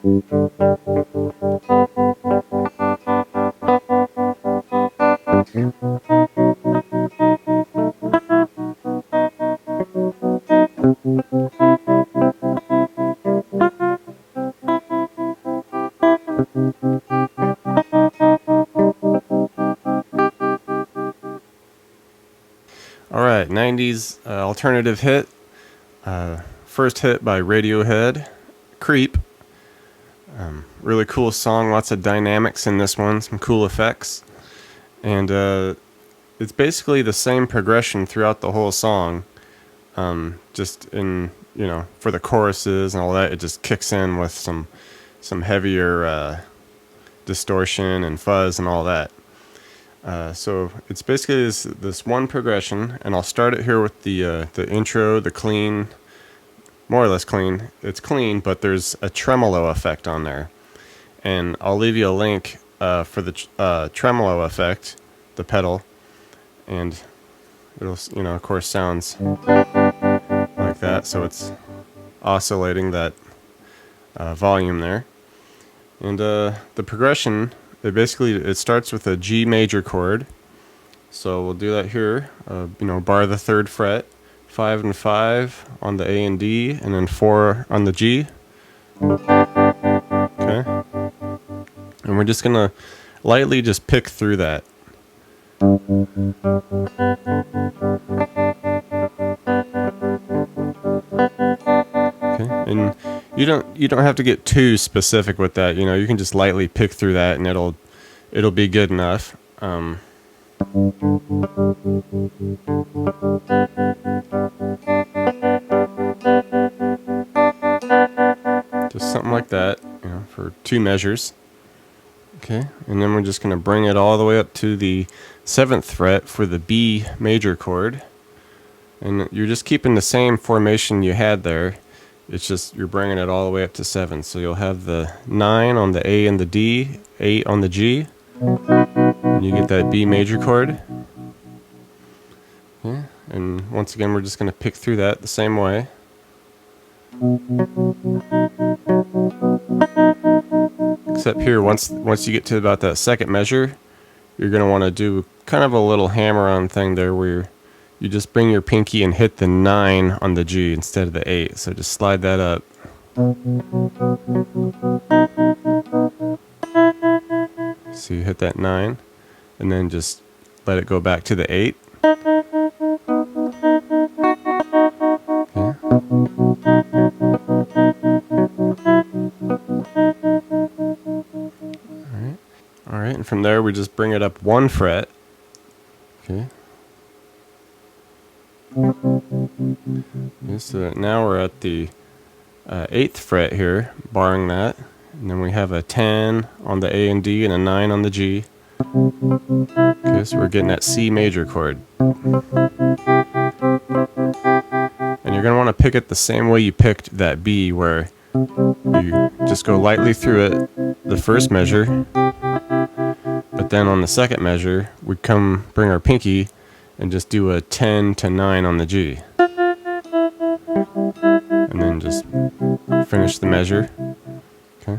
All right, 90s alternative hit. First hit by Radiohead, Creep. Really cool song, lots of dynamics in this one, some cool effects. And it's basically the same progression throughout the whole song. Just in, for the choruses and all that, it just kicks in with some heavier distortion and fuzz and all that. So it's basically this one progression, and I'll start it here with the intro, the clean, more or less clean. It's clean, but there's a tremolo effect on there, and I'll leave you a link for the tremolo effect, the pedal, and it'll of course sounds like that. So it's oscillating that volume there, and the progression. It starts with a G major chord, so we'll do that here. Bar the 3rd fret, 5 and 5 on the A and D, and then 4 on the G. Okay, and we're just gonna lightly just pick through that. Okay, and you don't have to get too specific with that. You can just lightly pick through that, and it'll be good enough. Just something like that, for 2 measures. Okay, and then we're just going to bring it all the way up to the 7th fret for the B major chord, and you're just keeping the same formation you had there. It's just you're bringing it all the way up to 7. So you'll have the 9 on the A and the D, 8 on the G, and you get that B major chord. Yeah. And once again, we're just going to pick through that the same way. Except here, once you get to about that 2nd measure, you're going to want to do kind of a little hammer-on thing there where you just bring your pinky and hit the 9 on the G instead of the 8. So just slide that up. So you hit that 9, and then just let it go back to the 8. Okay. All right, and from there we just bring it up 1 fret. Okay. Okay, so now we're at the 8th fret here, barring that, and then we have a 10 on the A and D and a 9 on the G. Okay, so we're getting that C major chord. And you're going to want to pick it the same way you picked that B, where you just go lightly through it, the first measure, but then on the 2nd measure, we bring our pinky and just do a 10 to 9 on the G. And then just finish the measure. Okay.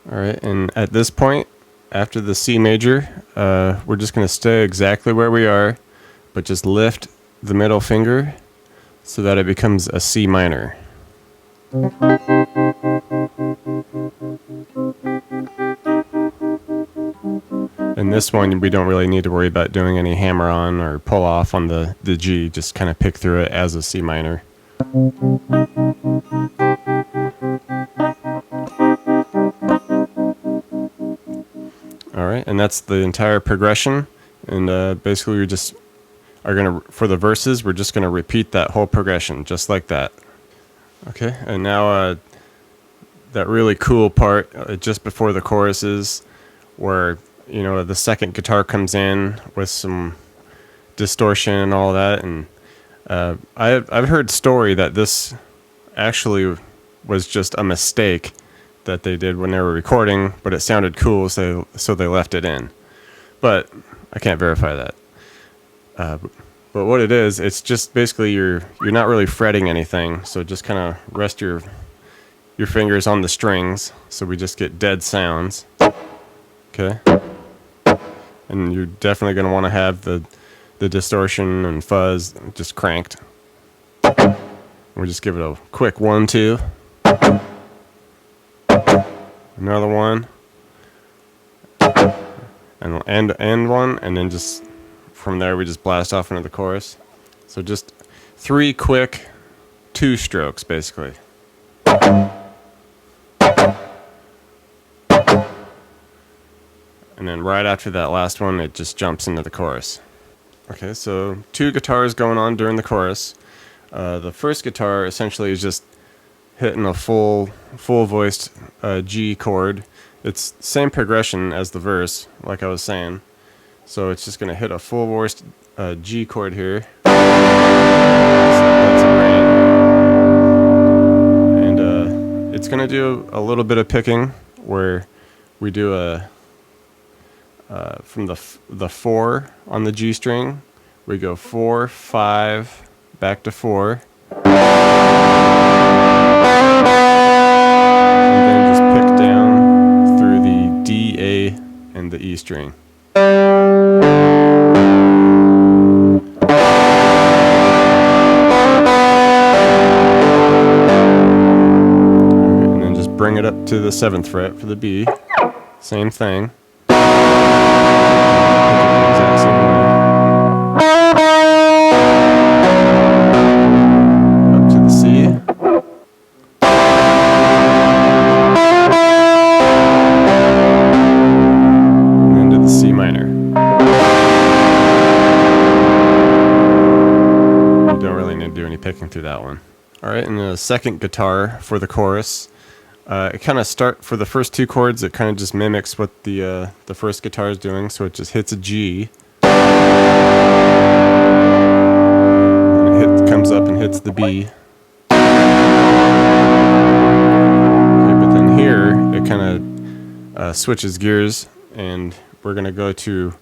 Alright, and at this point, after the C major, we're just going to stay exactly where we are, but just lift the middle finger so that it becomes a C minor. And this one, we don't really need to worry about doing any hammer on or pull off on the G, just kind of pick through it as a C minor. Alright, and that's the entire progression, and basically we just are going to, for the verses, we're just going to repeat that whole progression, just like that. Okay, and now that really cool part just before the choruses, where the 2nd guitar comes in with some distortion and all that, and I've heard story that this actually was just a mistake that they did when they were recording, but it sounded cool, so they left it in. But I can't verify that. But what it is, it's just basically you're not really fretting anything. So just kind of rest your fingers on the strings, so we just get dead sounds. Okay. And you're definitely going to want to have the distortion and fuzz just cranked. We'll just give it a quick 1-2. Another one. And end one, and then just from there we just blast off into the chorus. So just 3 quick 2 strokes basically. And then right after that last one, it just jumps into the chorus. Okay, so 2 guitars going on during the chorus. The first guitar essentially is just hitting a full voiced G chord. It's same progression as the verse, like I was saying. So it's just going to hit a full voiced G chord here. That's a rain. And it's going to do a little bit of picking where we do from the 4 on the G string, we go 4, 5, back to 4. And then just pick down through the D, A, and the E string. And then just bring it up to the 7th fret for the B. Same thing. Exact same way. Up to the C. And then to the C minor. You don't really need to do any picking through that one. Alright, and the second guitar for the chorus. It kind of for the first 2 chords, it kind of just mimics what the first guitar is doing, so it just hits a G. And it comes up and hits the B. Okay, but then here, it kind of switches gears, and we're going to go to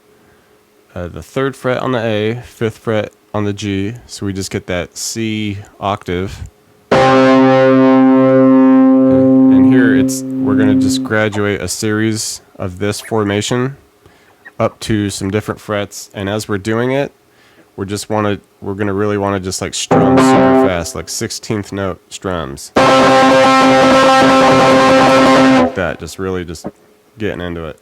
the 3rd fret on the A, 5th fret on the G, so we just get that C octave. Here we're going to just graduate a series of this formation up to some different frets, and as we're doing it, we're going to really want to just like strum super fast, like 16th note strums. Like that, just really just getting into it.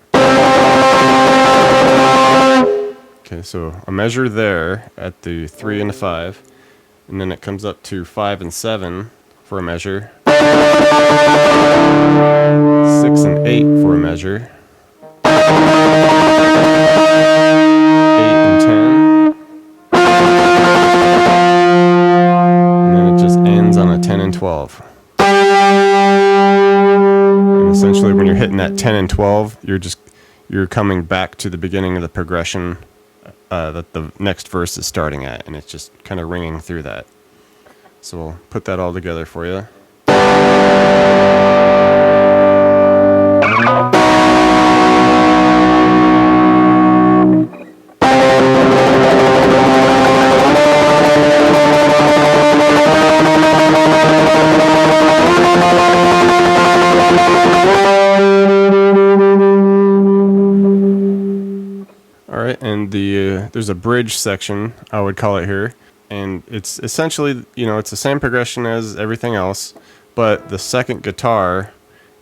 Okay, so a measure there at the 3 and the 5, and then it comes up to 5 and 7 for a measure. 6 and 8 for a measure. 8 and 10. And then it just ends on a 10 and 12. And essentially when you're hitting that 10 and 12, you're coming back to the beginning of the progression that the next verse is starting at, and it's just kind of ringing through that. So we'll put that all together for you. Alright, and there's a bridge section, I would call it here, and it's essentially, it's the same progression as everything else, but the second guitar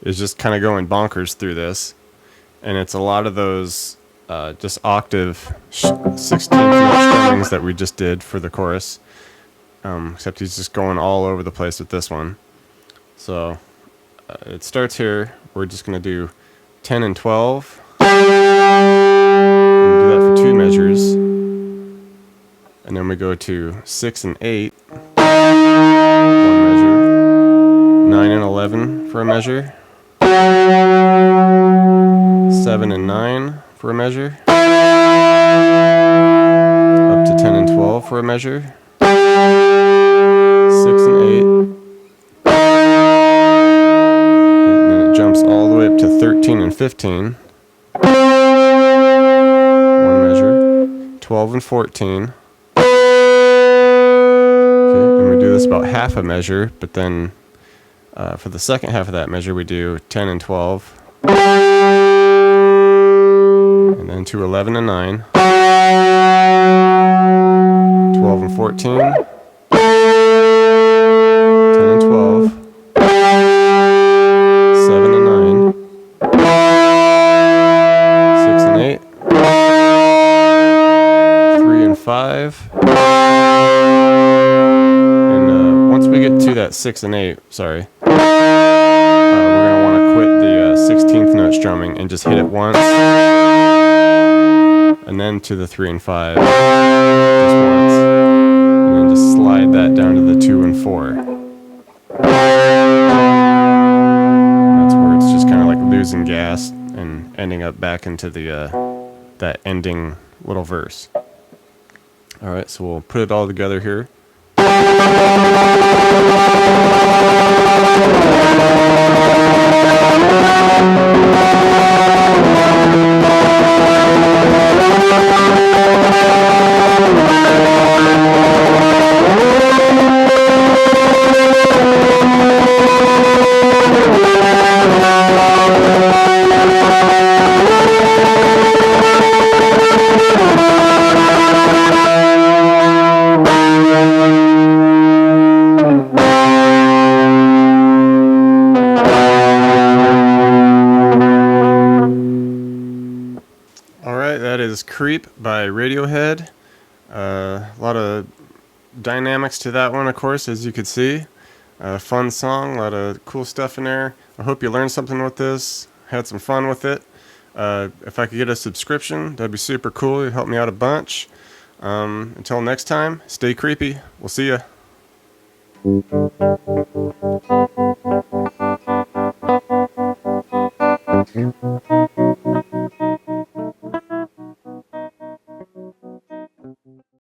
is just kind of going bonkers through this, and it's a lot of those just octave 16th note strummings that we just did for the chorus, except he's just going all over the place with this one. So it starts here. We're just going to do 10 and 12. And do that for 2 measures. And then we go to 6 and 8. 1 measure. 9 and 11 for a measure. 7 and 9 for a measure. Up to 10 and 12 for a measure. 6 and 8. And then it jumps all the way up to 13 and 15. 1 measure. 12 and 14. just about half a measure, but then for the second half of that measure, we do 10 and 12, and then to 11 and 9, 12 and 14, 10 and 12, 7 and 9, 6 and 8, 3 and 5, and once we get to that 6 and 8, we're going to want to quit the 16th note strumming and just hit it once, and then to the 3 and 5, just once, and then just slide that down to the 2 and 4. That's where it's just kind of like losing gas and ending up back into the that ending little verse. All right, so we'll put it all together here. That is Creep by Radiohead. A lot of dynamics to that one, of course, as you could see. Fun song, a lot of cool stuff in there. I hope you learned something with this, had some fun with it. If I could get a subscription, that'd be super cool. It'd help me out a bunch. Until next time, stay creepy. We'll see ya.